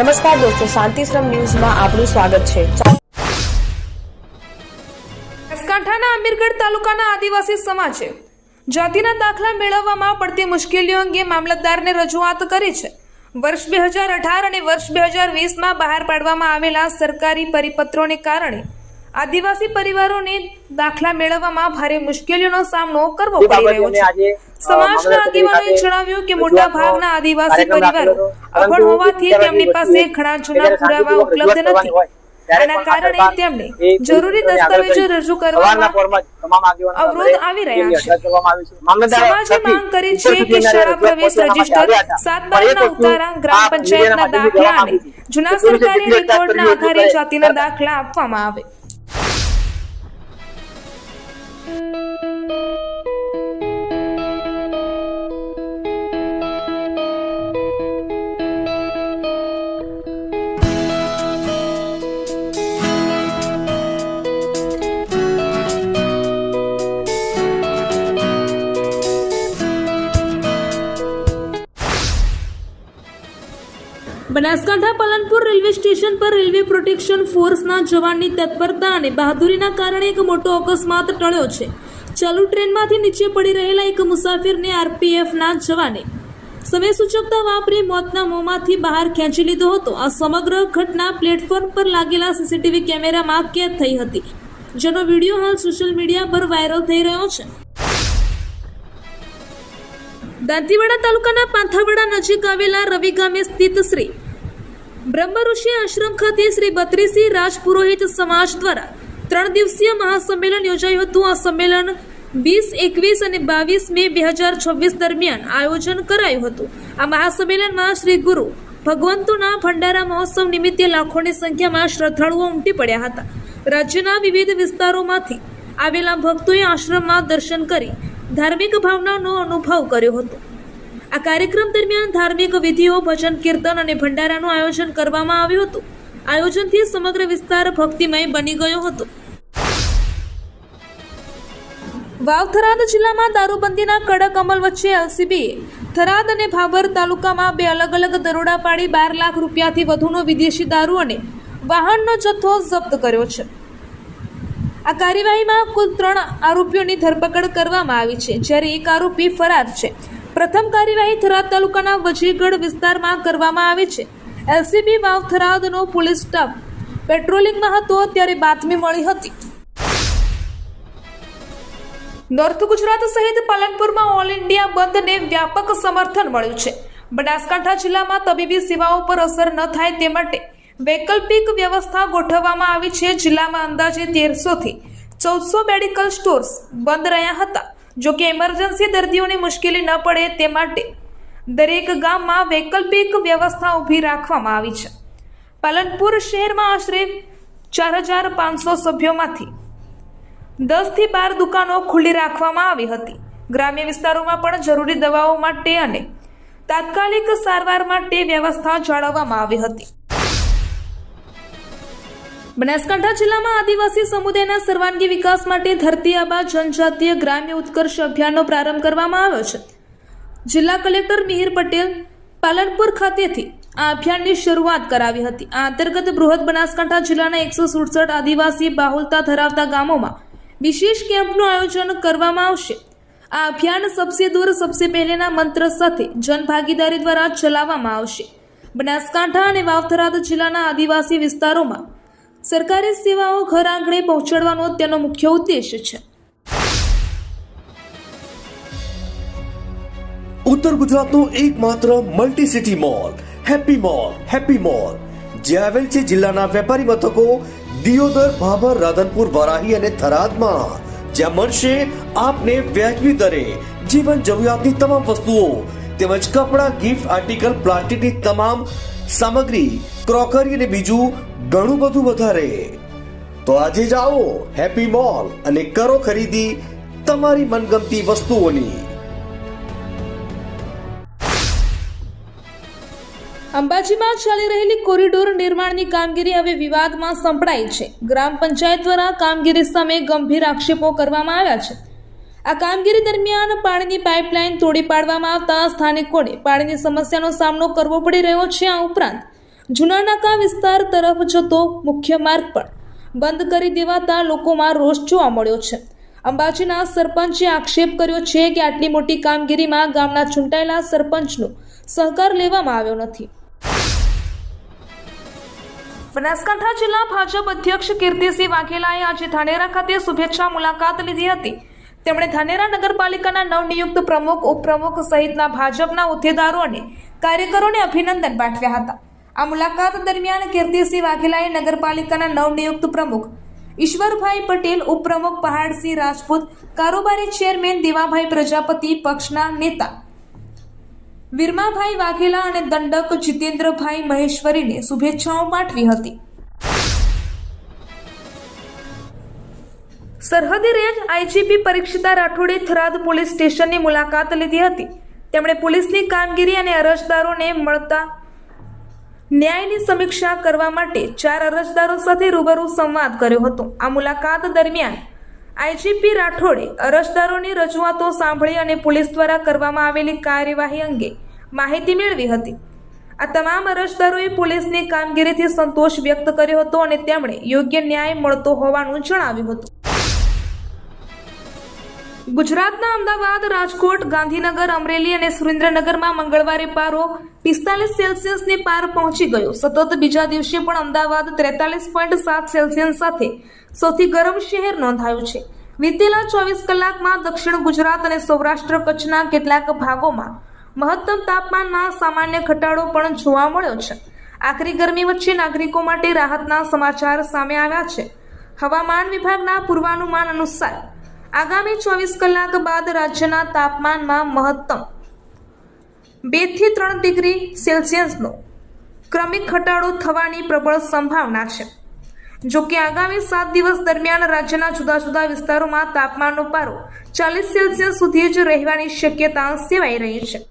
નમસ્કાર દોસ્તો, શાંતિશ્રમ ન્યૂઝમાં આપનું સ્વાગત છે। બનાસકાંઠાના અમીરગઢ તાલુકાના આદિવાસી સમાજે જાતિના દાખલા મેળવવામાં પડતી મુશ્કેલીઓ અંગે મામલતદારને રજૂઆત કરી છે। વર્ષ 2018 અને વર્ષ 2020માં બહાર પાડવામાં આવેલા સરકારી પરિપત્રોને કારણે આદિવાસી પરિવારોને દાખલા મેળવવામાં ભારે મુશ્કેલીઓનો સામનો કરવો પડી રહ્યો છે। સમાજના આગેવાનોએ જણાવ્યું કે મોટા ભાગના આદિવાસી પરિવારો અભણ હોવાથી તેમની પાસે ઘણા જૂના પુરાવા ઉપલબ્ધ નથી। આના કારણે તેમને જરૂરી દસ્તાવેજો રજૂ કરવામાં અવરોધ આવી રહ્યા છે। સમાજે માંગ કરી છે કે શાળા પ્રવેશ રજીસ્ટર, 7/12ના ઉતારા, ગ્રામ પંચાયતના દાખલા અને જૂના સરકારી રેકોર્ડના આધારે જાતિના દાખલા આપવામાં આવે। બનાસકાંઠા પાલનપુર રેલવે સ્ટેશન પર રેલવે પ્રોટેક્શન ફોર્સના જવાનની તત્પરતા અને બહાદુરીના કારણે એક મોટો અકસ્માત ટળ્યો છે। ચાલુ ટ્રેનમાંથી નીચે પડી રહેલા એક મુસાફિરને આરપીએફના જવાને સમય સૂચકતા વાપરી મોતના મોંમાંથી બહાર ખેંચી લીધો હતો। આ સમગ્ર ઘટના પ્લેટફોર્મ પર લાગેલા સીસીટીવી કેમેરામાં કેદ થઈ હતી, જેનો વિડીયો હાલ સોશિયલ મીડિયા પર વાયરલ થઈ રહ્યો છે। દાંતીવાડા તાલુકાના પાંથાવાડા નજીક આવેલા રવિ ગામે સ્થિત શ્રી બ્રહ્મ ઋષિ આશ્રમ ખાતે શ્રી બત્રીસી રાજ પુરોહિત સમાજ દ્વારા 3 દિવસીય મહાસંમેલન યોજાયું હતું। આ સંમેલન 20, 21 અને 22 મે 2026 દરમિયાન આયોજન કરાયું હતું। આ મહાસંમેલનમાં શ્રી ગુરુ ભગવંતોના ભંડારા મહોત્સવ નિમિત્તે લાખોની સંખ્યામાં શ્રદ્ધાળુઓ ઉમટી પડ્યા હતા। રાજ્યના વિવિધ વિસ્તારોમાંથી આવેલા ભક્તોએ આશ્રમમાં દર્શન કરી ધાર્મિક ભાવનાનો અનુભવ કર્યો હતો। આ કાર્યક્રમ દરમિયાન ધાર્મિક વિધિઓ, ભજન કીર્તન અને ભંડારાનું આયોજન કરવામાં આવ્યું હતું। આયોજનથી સમગ્ર વિસ્તાર ભક્તિમય બની ગયો હતો। વાવ થરાદ જિલ્લામાં દારૂબંધીના કડક અમલ વચ્ચે એલસીબીએ થરાદ અને ભાભર તાલુકામાં 2 અલગ અલગ દરોડા પાડી 12 લાખ રૂપિયાથી વધુનો વિદેશી દારૂ અને વાહનનો જથ્થો જપ્ત કર્યો છે। આ કાર્યવાહીમાં કુલ 3 આરોપીઓની ધરપકડ કરવામાં આવી છે, જ્યારે એક આરોપી ફરાર છે। પ્રથમ કાર્યવાહી થરાદ તાલુકાના વજીગઢ વિસ્તારમાં કરવામાં આવી છે। એલસીબી વાવ થરાદનો પોલીસ સ્ટાફ પેટ્રોલિંગમાં હતો ત્યારે બાતમી મળી હતી। નોર્થ ગુજરાત સહિત પાલનપુરમાં ઓલ ઇન્ડિયા બંધને વ્યાપક સમર્થન મળ્યું છે। બનાસકાંઠા જિલ્લામાં તબીબી સેવાઓ પર અસર ન થાય તે માટે વૈકલ્પિક વ્યવસ્થા ગોઠવવામાં આવી છે। જિલ્લામાં અંદાજે 1300 થી 1400 મેડિકલ સ્ટોર્સ બંધ રહ્યા હતા। જો કે ઇમરજન્સી દર્દીઓને મુશ્કેલી ન પડે તે માટે દરેક ગામમાં વૈકલ્પિક વ્યવસ્થા ઊભી રાખવામાં આવી છે। પાલનપુર શહેરમાં આશરે 4500 સભ્યોમાંથી 10 થી 12 દુકાનો ખુલ્લી રાખવામાં આવી હતી। ગ્રામ્ય વિસ્તારોમાં પણ જરૂરી દવાઓ માટે અને તાત્કાલિક સારવાર માટે વ્યવસ્થા જાળવવામાં આવી હતી। બનાસકાંઠા જિલ્લામાં આદિવાસી સમુદાયના સર્વાંગી વિકાસ માટે ધરતી આબા જનજાતીય ગ્રામ્ય ઉત્કર્ષ અભિયાનનો પ્રારંભ કરવામાં આવ્યો છે। જિલ્લા કલેક્ટર મિહિર પટેલ પાલનપુર ખાતેથી આ અભિયાનની શરૂઆત કરાવી હતી। આ અંતર્ગત બૃહદ બનાસકાંઠા જિલ્લાના 167 આદિવાસી બાહુલતા ધરાવતા ગામોમાં વિશેષ કેમ્પનું આયોજન કરવામાં આવશે। આ અભિયાન સબસે દૂર સબસે પહેલેના મંત્ર સાથે જનભાગીદારી દ્વારા ચલાવવામાં આવશે। બનાસકાંઠા અને વાવ થરાદ જિલ્લાના આદિવાસી વિસ્તારોમાં સરકારી સેવાઓ ઘર આંગણે પહોંચાડવાનો તેનો મુખ્ય ઉદ્દેશ છે। ઉત્તર ગુજરાતનો એકમાત્ર multi city mall happy mall જે આવેલ છે જિલ્લાના વેપારી મથકો દિયોદર, ભાભર, રાધનપુર, વરાહી અને થરાદમાં, જ્યાં મળશે આપને વ્યાજબી દરે જીવન જરૂરિયાતની તમામ વસ્તુઓ તેમજ કપડાં, ગિફ્ટ આર્ટિકલ, પ્લાસ્ટિકની તમામ સામગ્રી, ક્રોકરી અને બીજું ઘણું બધું વધારે। તો આજે જાઓ હેપી મોલ અને કરો ખરીદી તમારી મનગમતી વસ્તુઓની। અંબાજીમાં ચાલી રહેલી કોરિડોર નિર્માણની કામગીરી હવે વિવાદમાં સંપડાઈ છે। ગ્રામ પંચાયત દ્વારા કામગીરી સામે ગંભીર આક્ષેપો કરવામાં આવ્યા છે। આ કામગીરી દરમિયાન પાણીની પાઇપલાઇન તોડી પાડવામાં આવતા સ્થાનિકોને પાણીની સમસ્યાનો સામનો કરવો પડી રહ્યો છે। આ ઉપરાંત જૂના નાકા વિસ્તાર તરફ જતો મુખ્ય માર્ગ પણ બંધ કરી દેવાતા લોકોમાં રોષ જોવા મળ્યો છે. અંબાજીના સરપંચે આક્ષેપ કર્યો છે કે આટલી મોટી કામગીરીમાં ગામના ચૂંટાયેલા સરપંચનો સહકાર લેવામાં આવ્યો નથી. બનાસકાંઠા જિલ્લા ભાજપ અધ્યક્ષ કીર્તિસિંહ વાઘેલાએ આજે ધાનેરા ખાતે શુભેચ્છા મુલાકાત લીધી હતી. તેમણે ધાનેરા નગરપાલિકાના નવનિયુક્ત પ્રમુખ, ઉપપ્રમુખ સહિતના ભાજપના હોદ્દેદારો અને કાર્યકરોને અભિનંદન પાઠવ્યા હતા. આ મુલાકાત દરમિયાન કીર્તિસિંહ વાઘેલાએ નગરપાલિકાના નવનિયુક્ત પ્રમુખ ઈશ્વરભાઈ પટેલ, ઉપપ્રમુખ પહાડસિંહ રાજપૂત, કારોબારી ચેરમેન દેવાભાઈ પ્રજાપતિ, પક્ષના નેતા વીરમાભાઈ વાઘેલા અને દંડક જીતેન્દ્રભાઈ મહેશ્વરીને શુભેચ્છાઓ પાઠવી હતી. સરહદી રેન્જ આઈજીપી પરીક્ષિતા રાઠોડે થરાદ પોલીસ સ્ટેશનની મુલાકાત લીધી હતી. તેમણે પોલીસની કામગીરી અને અરજદારોને મળતા ન્યાયની સમીક્ષા કરવા માટે 4 અરજદારો સાથે રૂબરૂ સંવાદ કર્યો હતો. આ મુલાકાત દરમિયાન આઈજીપી રાઠોડે અરજદારોની રજૂઆતો સાંભળી અને પોલીસ દ્વારા કરવામાં આવેલી કાર્યવાહી અંગે માહિતી મેળવી હતી. આ તમામ અરજદારોએ પોલીસની કામગીરીથી સંતોષ વ્યક્ત કર્યો હતો અને તેમણે યોગ્ય ન્યાય મળતો હોવાનું જણાવ્યું હતું. ગુજરાતના અમદાવાદ, રાજકોટ, ગાંધીનગર, અમરેલી અને સુરેન્દ્રનગરમાં મંગળવારે પારો 45 સેલ્સિયસની પાર પહોંચી ગયો. સતત બીજા દિવસે પણ અમદાવાદ 43.7 સેલ્સિયસ સાથે સૌથી ગરમ શહેર નોંધાયું છે. વીતેલા 24 કલાકમાં દક્ષિણ ગુજરાત અને સૌરાષ્ટ્ર કચ્છના કેટલાક ભાગોમાં મહત્તમ તાપમાનમાં સામાન્ય ઘટાડો પણ જોવા મળ્યો છે. આકરી ગરમી વચ્ચે નાગરિકો માટે રાહતના સમાચાર સામે આવ્યા છે. હવામાન વિભાગના પૂર્વાનુમાન અનુસાર આગામી 24 કલાક બાદ રાજ્યના તાપમાનમાં મહત્તમ 2 થી 3 ડિગ્રી સેલ્સિયસનો ક્રમિક ઘટાડો થવાની પ્રબળ સંભાવના છે. જો કે આગામી 7 દિવસ દરમિયાન રાજ્યના જુદા જુદા વિસ્તારોમાં તાપમાનનો પારો 40 સેલ્સિયસ સુધી જ રહેવાની શક્યતા સેવાઈ રહી છે.